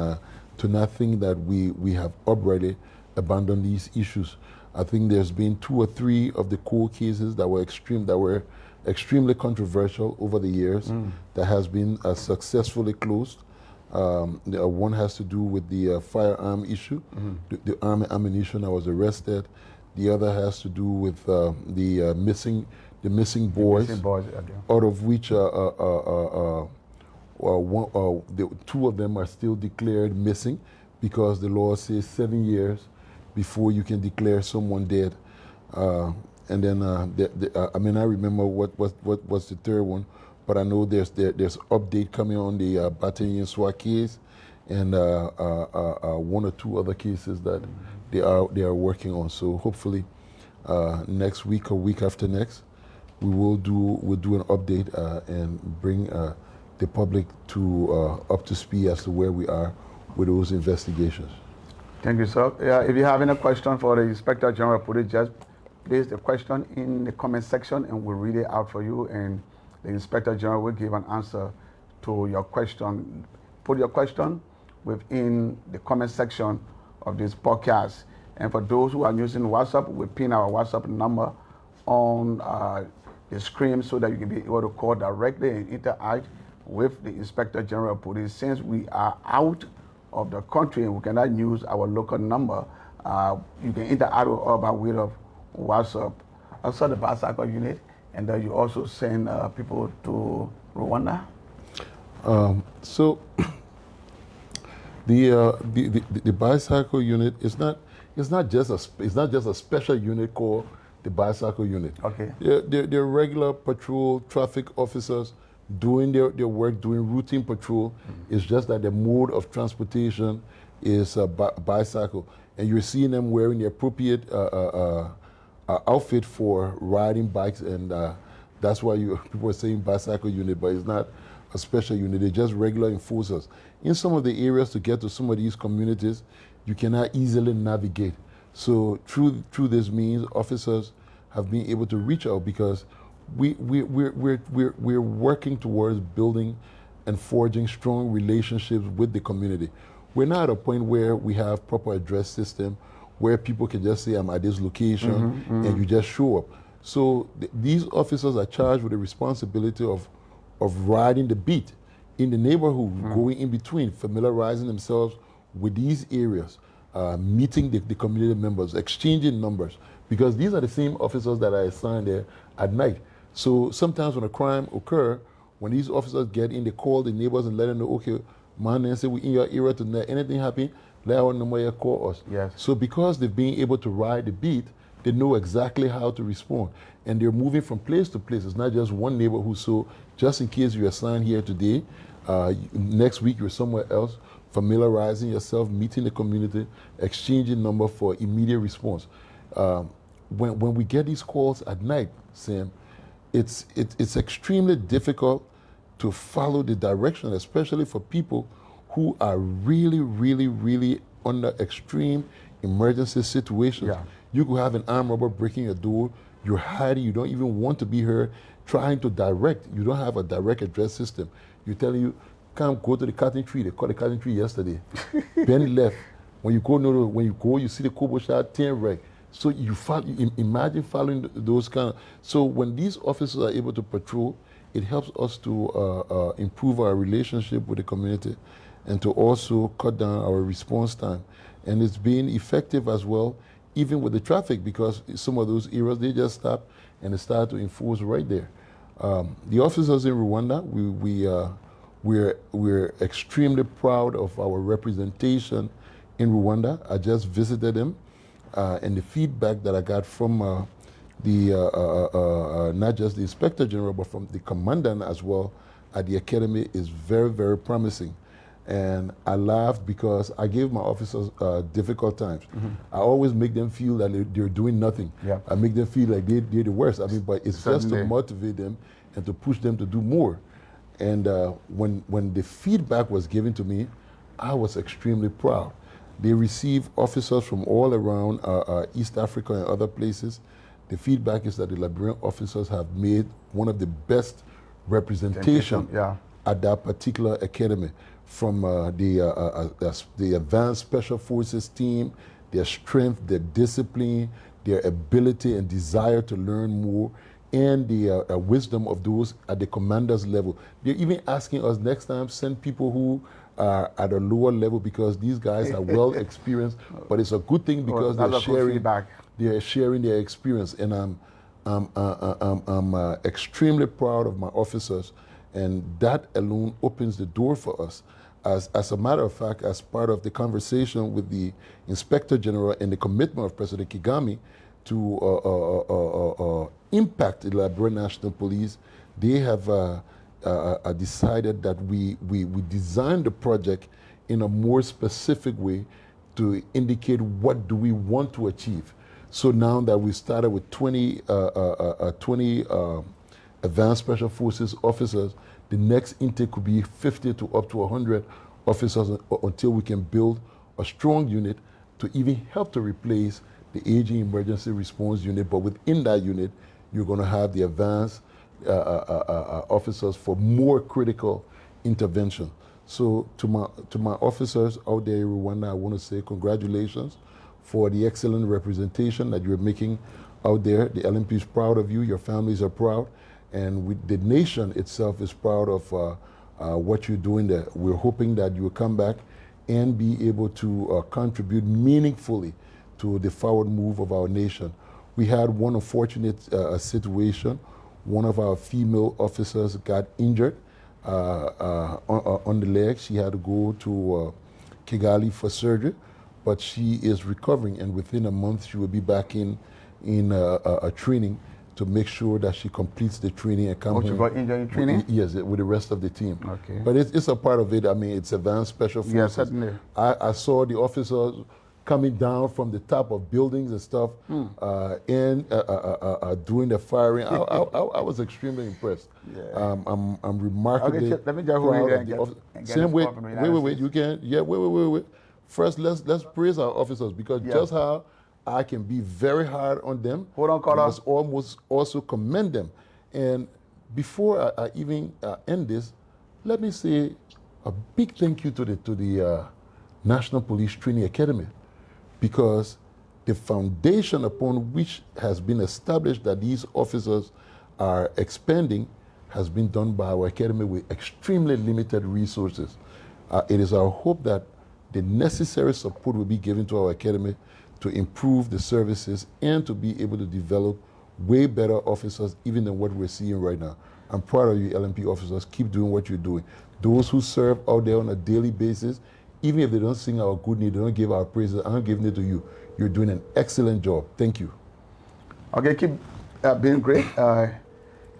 to not think that we have uprightly abandoned these issues. I think there's been 2 or 3 of the court cases that were extremely controversial over the years that has been successfully closed. One has to do with the firearm issue, the army ammunition that was arrested. The other has to do with the missing boys, out of which 2 of them are still declared missing because the law says 7 years before you can declare someone dead. And then I may not remember what was the third one, but I know there's update coming on the Battalion SWAT case, and 1 or 2 other cases that they are working on. So hopefully next week or week after next, we'll do an update and bring the public to up to speed as to where we are with those investigations. Thank you, sir. If you have any question for the Inspector General of Police, just place the question in the comment section and we'll read it out for you, and the Inspector General will give an answer to your question. Put your question within the comment section of this podcast. And for those who are using WhatsApp, we'll pin our WhatsApp number on the screen so that you can be able to call directly and interact with the Inspector General of Police. Since we are out of the country and we cannot use our local number, you can interact with us by way of WhatsApp. Also the bicycle unit, and then you also send people to Rwanda. So the bicycle unit is not just a special unit called the bicycle unit. Okay. They're regular patrol traffic officers doing their work, doing routine patrol. It's just that the mode of transportation is bicycle, and you're seeing them wearing the appropriate outfit for riding bikes, and that's why people are saying bicycle unit, but it's not a special unit. They're just regular enforcers. In some of the areas, to get to some of these communities, you cannot easily navigate. So through this means, officers have been able to reach out because we're working towards building and forging strong relationships with the community. We're not at a point where we have proper address system where people can just say, I'm at this location, and you just show up. So these officers are charged with the responsibility of riding the beat in the neighborhood, going in between, familiarizing themselves with these areas, meeting the community members, exchanging numbers, because these are the same officers that are assigned there at night. So sometimes when a crime occurs, when these officers get in, they call the neighbors and let them know, okay, man, and say, we in your area tonight, anything happen, let our number here, call us. Yes. So because they've been able to ride the beat, they know exactly how to respond. And they're moving from place to place. It's not just one neighborhood. So just in case you're assigned here today, next week you're somewhere else, familiarizing yourself, meeting the community, exchanging number for immediate response. When we get these calls at night, Sam, it's extremely difficult to follow the direction, especially for people who are really, really, really under extreme emergency situations. Yeah. You could have an armed robber breaking your door, you're hiding, you don't even want to be heard, trying to direct. You don't have a direct address system. You're telling you, come go to the cotton tree. They caught the cotton tree yesterday. Bend left. When you go, you see the Kobo shot, 10 wreck. So imagine following those kind of. So when these officers are able to patrol, it helps us to improve our relationship with the community and to also cut down our response time. And it's been effective as well, even with the traffic, because some of those areas, they just stop and they start to enforce right there. The officers in Rwanda, we're extremely proud of our representation in Rwanda. I just visited them, and the feedback that I got from not just the Inspector General, but from the Commandant as well at the Academy is very, very promising. And I laughed because I gave my officers difficult times. I always make them feel that they're doing nothing. Yeah. I make them feel like they're the worst. I mean, but it's Certainly. just to motivate them and to push them to do more. And when the feedback was given to me, I was extremely proud. They receive officers from all around East Africa and other places. The feedback is that the Liberian officers have made one of the best representation at that particular academy. From the Advanced Special Forces team, their strength, their discipline, their ability and desire to learn more, and the wisdom of those at the commander's level. They're even asking us next time, send people who are at a lower level, because these guys are well experienced, but it's a good thing because they're sharing their experience. And I'm extremely proud of my officers, and that alone opens the door for us. As a matter of fact, as part of the conversation with the Inspector General and the commitment of President Kagame to impact the Liberian National Police, they have decided that we design the project in a more specific way to indicate what do we want to achieve. So now that we started with 20 advanced special forces officers, the next intake could be 50 to up to 100 officers until we can build a strong unit to even help to replace the aging emergency response unit. But within that unit, you're going to have the advanced officers for more critical intervention. So to my officers out there in Rwanda, I want to say congratulations for the excellent representation that you're making out there. The LNP is proud of you, your families are proud, and the nation itself is proud of what you're doing there. We're hoping that you will come back and be able to contribute meaningfully to the forward move of our nation. We had one unfortunate situation. One of our female officers got injured on the leg. She had to go to Kigali for surgery, but she is recovering, and within a month she will be back in a training to make sure that she completes the training and comes home. She got injured in training? Yes, with the rest of the team. Okay. But it's a part of it. I mean, it's advanced special forces. Yes, certainly. I saw the officers coming down from the top of buildings and stuff and doing the firing. I was extremely impressed. Yeah. I'm remarkably let me just proud of the officers. Same way. Wait. You can. Yeah. Wait. First, let's praise our officers, because just how I can be very hard on them, hold on, caller, must almost also commend them. And before I even end this, let me say a big thank you to the National Police Training Academy, because the foundation upon which has been established that these officers are expanding has been done by our academy with extremely limited resources. It is our hope that the necessary support will be given to our academy to improve the services and to be able to develop way better officers even than what we're seeing right now. I'm proud of you, LNP officers. Keep doing what you're doing. Those who serve out there on a daily basis, even if they don't sing our good name, they don't give our praises, I'm giving it to you. You're doing an excellent job. Thank you. Okay, keep being great.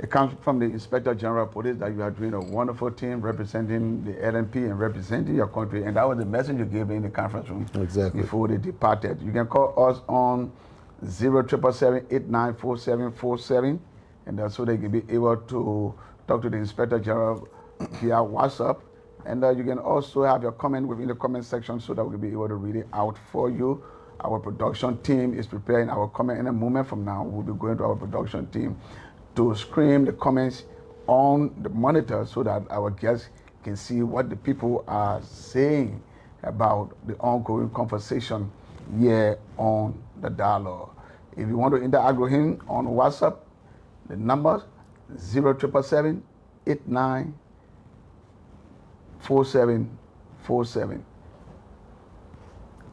It comes from the Inspector General of Police that you are doing a wonderful team representing the LNP and representing your country. And that was the message you gave in the conference room before they departed. You can call us on 0777-894747, and so they can be able to talk to the Inspector General via WhatsApp. And you can also have your comment within the comment section so that we'll be able to read it out for you. Our production team is preparing our comment in a moment from now. We'll be going to our production team to screen the comments on the monitor so that our guests can see what the people are saying about the ongoing conversation here on the dialogue. If you want to interact with him on WhatsApp, the number 0777-894747.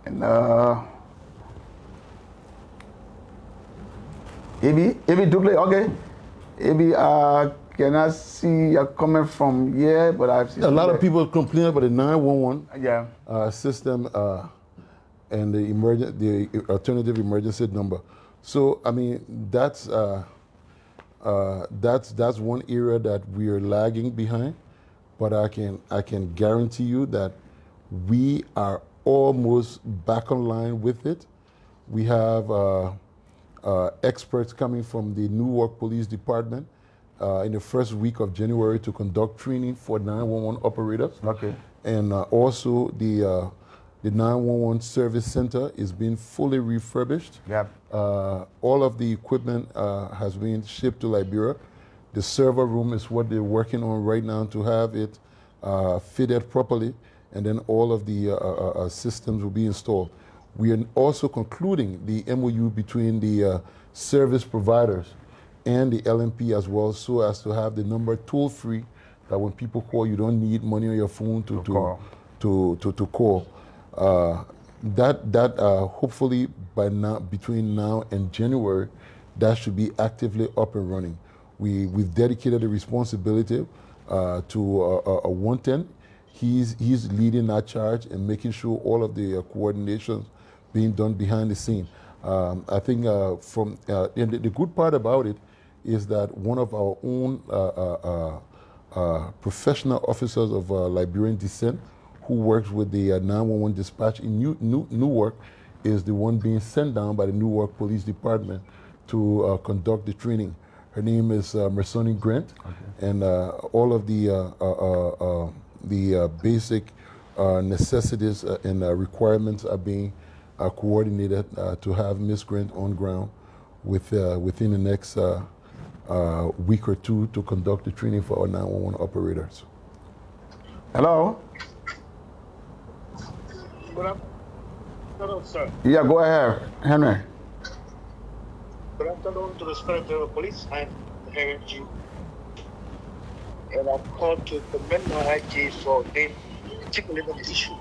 And Ebi Dugle, okay. Ebi, cannot see a comment from here, but I've seen a lot of people complain about the 911 system and the alternative emergency number. So I mean that's one area that we are lagging behind, but I can guarantee you that we are almost back online with it. We have experts coming from the Newark Police Department in the first week of January to conduct training for 911 operators. Okay. And also the 911 service center is being fully refurbished. Yep. All of the equipment has been shipped to Liberia. The server room is what they're working on right now to have it fitted properly, and then all of the systems will be installed. We are also concluding the MOU between the service providers and the LMP as well, so as to have the number toll free, that when people call, you don't need money on your phone to call. Hopefully by now, between now and January, that should be actively up and running. We've dedicated the responsibility to a 110. He's leading that charge and making sure all of the coordination being done behind the scene. I think and the good part about it is that one of our own professional officers of Liberian descent, who works with the 911 dispatch in Newark, is the one being sent down by the Newark Police Department to conduct the training. Her name is Mersoni Grant, and all of the basic necessities and requirements are being coordinated to have Ms. Grant on ground within the next week or two to conduct the training for our 911 operators. Hello? Good afternoon, sir. Yeah, go ahead, Henry. Good afternoon to the Sierra Leone Police. I'm Henry G. And I'm called to commend my IG for being particularly on the issue.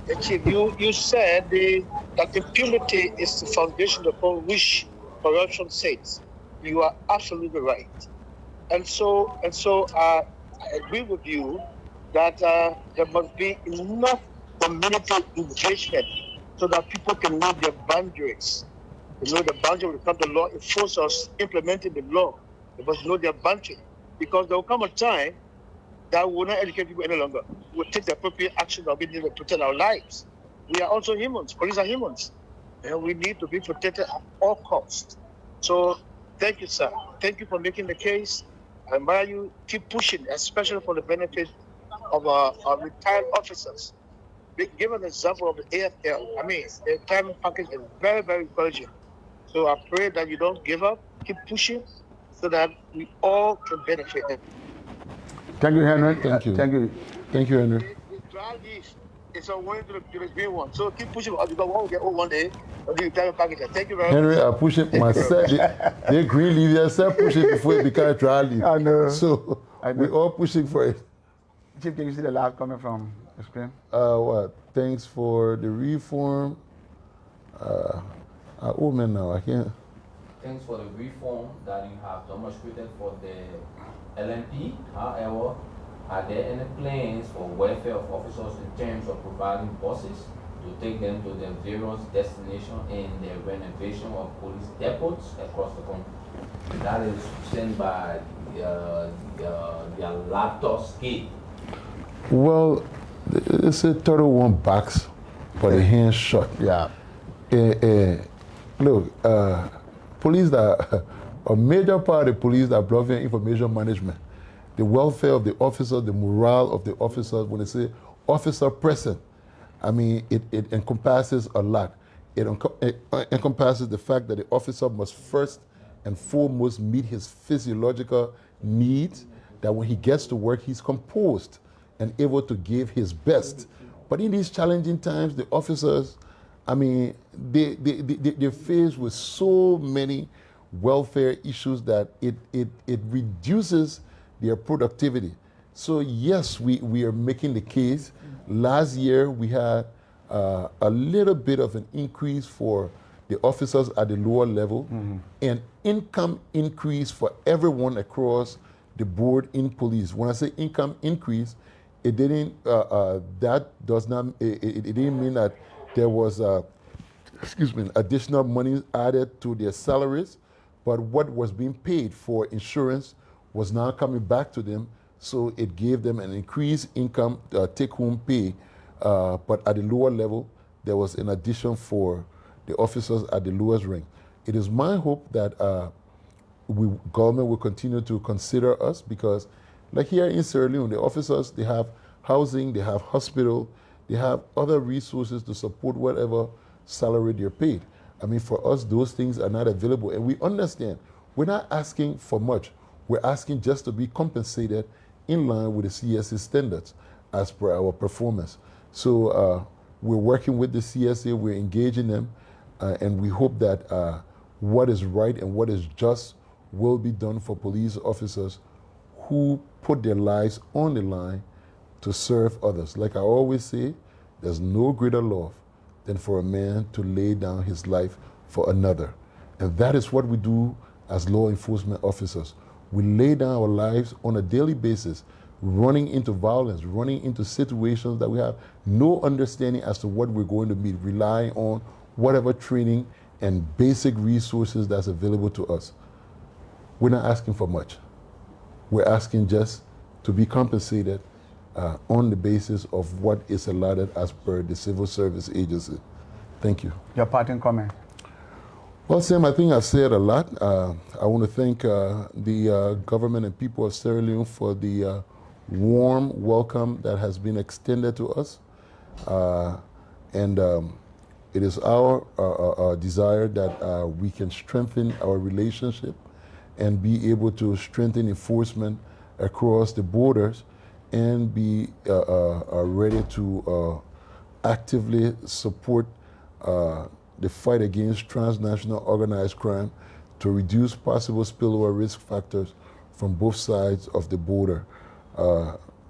And Chief, you said that impunity is the foundation upon which corruption sits. You are absolutely right. And so I agree with you that there must be enough community engagement so that people can know their boundaries. They know the boundary when it comes to law enforcers implementing the law. They must know their boundary. Because there will come a time that we will not educate people any longer. We will take the appropriate action that we need to protect our lives. We are also humans. Police are humans. And we need to be protected at all costs. So thank you, sir. Thank you for making the case. I admire you. Keep pushing, especially for the benefit of our retired officers. Give an example of the AFL. I mean, the retirement package is very, very encouraging. So I pray that you don't give up. Keep pushing so that we all can benefit. Thank you, Henry. Thank you. Thank you. Thank you, Henry. The dry leaf is a way to the green one. So keep pushing because one will get old one day. I'll do retirement package. Thank you very much. Henry, I push it myself. They green leaf yourself push it before it becomes dry leaf. I know. So we're all pushing for it. Chief, can you see the last comment from the screen? What? Thanks for the reform. Oh man, now I can't. Thanks for the reform that you have demonstrated for the LMP. However, are there any plans for welfare of officers in terms of providing buses to take them to their various destinations and the renovation of police depots across the country? That is sent by their laptop skate. Well, it's a 31 box, but the hand shut. Yeah. Look, police that a major part of the police that brought in information management, the welfare of the officers, the morale of the officers. When they say officer present, I mean it encompasses a lot. It encompasses the fact that the officer must first and foremost meet his physiological needs. That when he gets to work, he's composed and able to give his best. But in these challenging times, the officers, I mean, they're faced with so many welfare issues that it reduces their productivity. So yes, we are making the case. Last year, we had a little bit of an increase for the officers at the lower level, and income increase for everyone across the board in police. When I say income increase, it didn't. That does not. It didn't mean that there was, additional money added to their salaries, but what was being paid for insurance was now coming back to them. So it gave them an increased income, take-home pay. But at the lower level, there was an addition for the officers at the lowest rank. It is my hope that government will continue to consider us, because like here in Sierra Leone, the officers, they have housing, they have hospital, they have other resources to support whatever salary they're paid. I mean, for us, those things are not available. And we understand, we're not asking for much. We're asking just to be compensated in line with the CSC standards as per our performance. So We're working with the CSA, we're engaging them, and we hope that what is right and what is just will be done for police officers who put their lives on the line to serve others. Like I always say, there's no greater love than for a man to lay down his life for another. And that is what we do as law enforcement officers. We lay down our lives on a daily basis, running into violence, running into situations that we have no understanding as to what we're going to meet, relying on whatever training and basic resources that's available to us. We're not asking for much. We're asking just to be compensated on the basis of what is allotted as per the Civil Service Agency. Thank you. Your parting comment? Well, Sam, I think I've said a lot. I want to thank the government and people of Sierra Leone for the warm welcome that has been extended to us. It is our desire that we can strengthen our relationship and be able to strengthen enforcement across the borders and be ready to actively support the fight against transnational organized crime to reduce possible spillover risk factors from both sides of the border.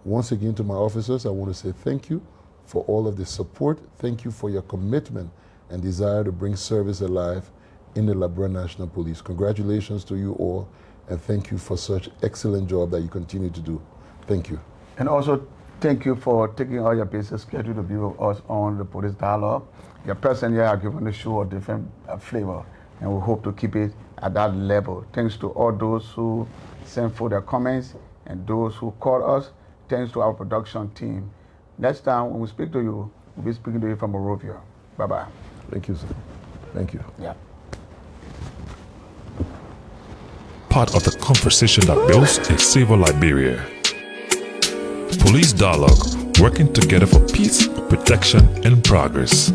Once again, to my officers, I want to say thank you for all of the support. Thank you for your commitment and desire to bring service alive in the Liberian National Police. Congratulations to you all, and thank you for such excellent job that you continue to do. Thank you. And also, thank you for taking all your busy schedule to be with us on the Police Dialogue. Your presence here has given the show a different flavor, and we hope to keep it at that level. Thanks to all those who sent for their comments and those who called us. Thanks to our production team. Next time when we speak to you, we'll be speaking to you from Morovia. Bye-bye. Thank you, sir. Thank you. Yeah. Part of the conversation that builds a safer Liberia. Police Dialogue, working together for peace, protection, and progress.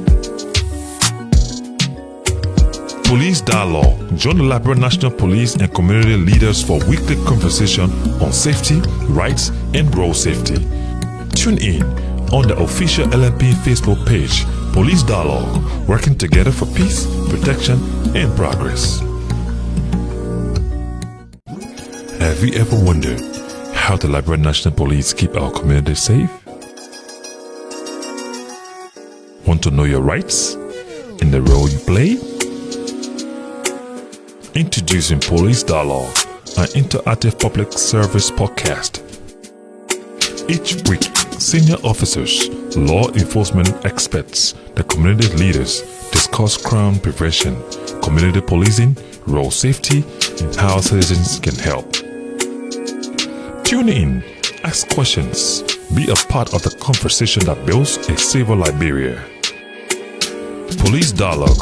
Police Dialogue. Join the Liberian National Police and community leaders for weekly conversation on safety, rights, and road safety. Tune in on the official LNP Facebook page, Police Dialogue, working together for peace, protection, and progress. Have you ever wondered how the Liberian National Police keep our community safe? Want to know your rights and the role you play? Introducing Police Dialogue, an interactive public service podcast. Each week, senior officers, law enforcement experts, the community leaders discuss crime prevention, community policing, road safety, and how citizens can help. Tune in, ask questions, be a part of the conversation that builds a safer Liberia. Police Dialogue